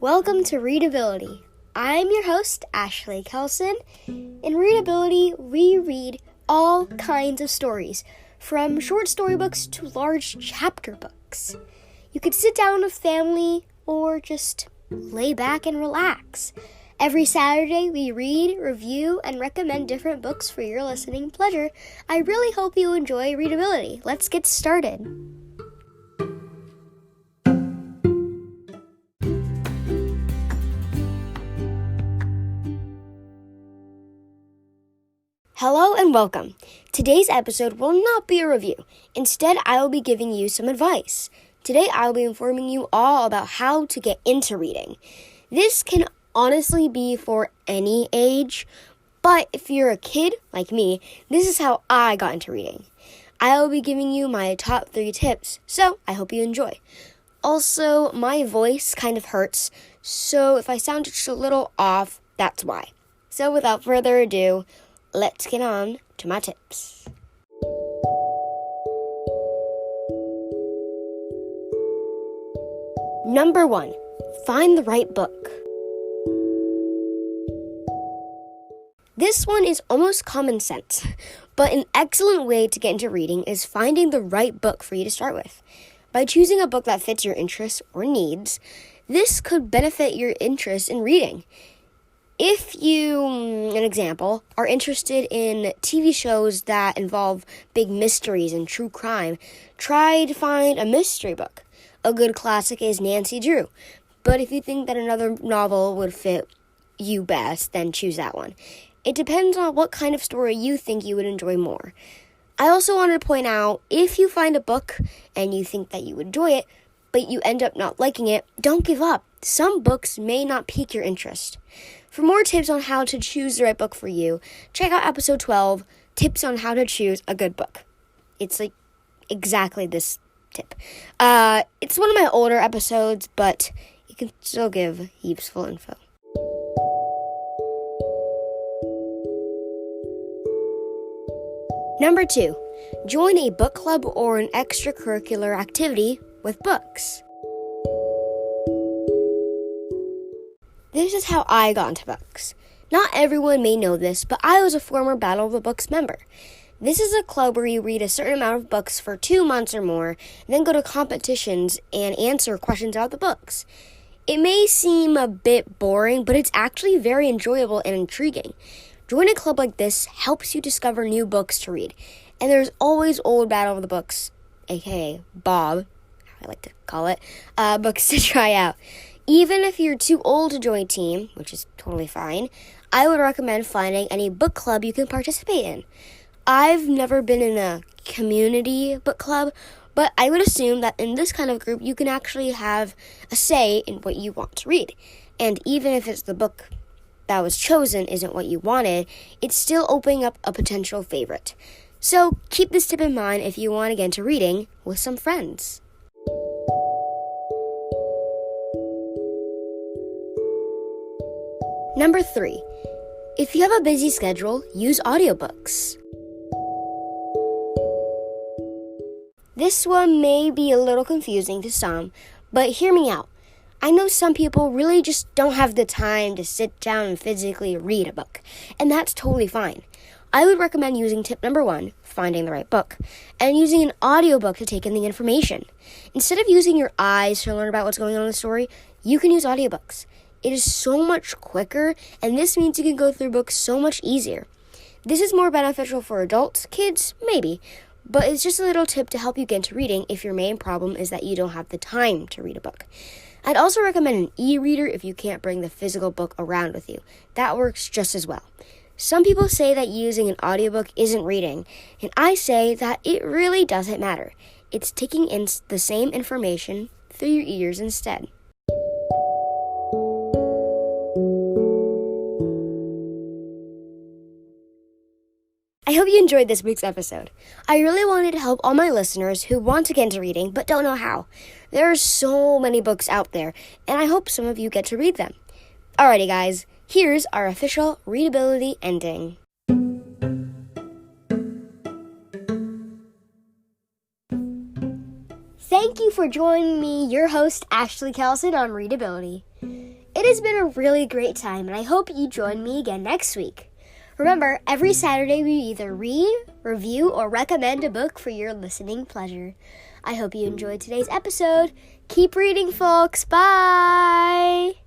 Welcome to Readability. I'm your host, Ashley Kelson. In Readability, we read all kinds of stories, from short storybooks to large chapter books. You could sit down with family or just lay back and relax. Every Saturday, we read, review, and recommend different books for your listening pleasure. I really hope you enjoy Readability. Let's get started. Hello and welcome. Today's episode will not be a review. Instead, I will be giving you some advice. Today, I will be informing you all about how to get into reading. This can honestly be for any age, but if you're a kid like me, this is how I got into reading. I will be giving you my top 3 tips, so I hope you enjoy. Also, my voice kind of hurts, so if I sound just a little off, that's why. So without further ado, let's get on to my tips. Number 1, find the right book. This one is almost common sense, but an excellent way to get into reading is finding the right book for you to start with. By choosing a book that fits your interests or needs, this could benefit your interest in reading. If you, an example, are interested in TV shows that involve big mysteries and true crime, try to find a mystery book. A good classic is Nancy Drew, but if you think that another novel would fit you best, then choose that one. It depends on what kind of story you think you would enjoy more. I also wanted to point out, if you find a book and you think that you would enjoy it, but you end up not liking it, don't give up. Some books may not pique your interest. For more tips on how to choose the right book for you, check out episode 12, Tips on How to Choose a Good Book. It's like exactly this tip. It's one of my older episodes, but you can still give useful info. Number 2, join a book club or an extracurricular activity with books. This is how I got into books. Not everyone may know this, but I was a former Battle of the Books member. This is a club where you read a certain amount of books for 2 months or more, then go to competitions and answer questions about the books. It may seem a bit boring, but it's actually very enjoyable and intriguing. Joining a club like this helps you discover new books to read. And there's always old Battle of the Books, aka Bob, I like to call it, books to try out. Even if you're too old to join a team, which is totally fine, I would recommend finding any book club you can participate in. I've never been in a community book club, but I would assume that in this kind of group, you can actually have a say in what you want to read. And even if it's the book that was chosen isn't what you wanted, it's still opening up a potential favorite. So keep this tip in mind if you want to get into reading with some friends. Number 3, if you have a busy schedule, use audiobooks. This one may be a little confusing to some, but hear me out. I know some people really just don't have the time to sit down and physically read a book, and that's totally fine. I would recommend using tip number 1, finding the right book, and using an audiobook to take in the information. Instead of using your eyes to learn about what's going on in the story, you can use audiobooks. It is so much quicker, and this means you can go through books so much easier. This is more beneficial for adults, kids, maybe, but it's just a little tip to help you get into reading if your main problem is that you don't have the time to read a book. I'd also recommend an e-reader if you can't bring the physical book around with you. That works just as well. Some people say that using an audiobook isn't reading, and I say that it really doesn't matter. It's taking in the same information through your ears instead. I hope you enjoyed this week's episode. I really wanted to help all my listeners who want to get into reading but don't know how. There are so many books out there, and I hope some of you get to read them. Alrighty guys, here's our official readability ending. Thank you for joining me, your host, Ashley Kelson, on Readability. It has been a really great time, and I hope you join me again next week. Remember, every Saturday we either read, review, or recommend a book for your listening pleasure. I hope you enjoyed today's episode. Keep reading, folks. Bye!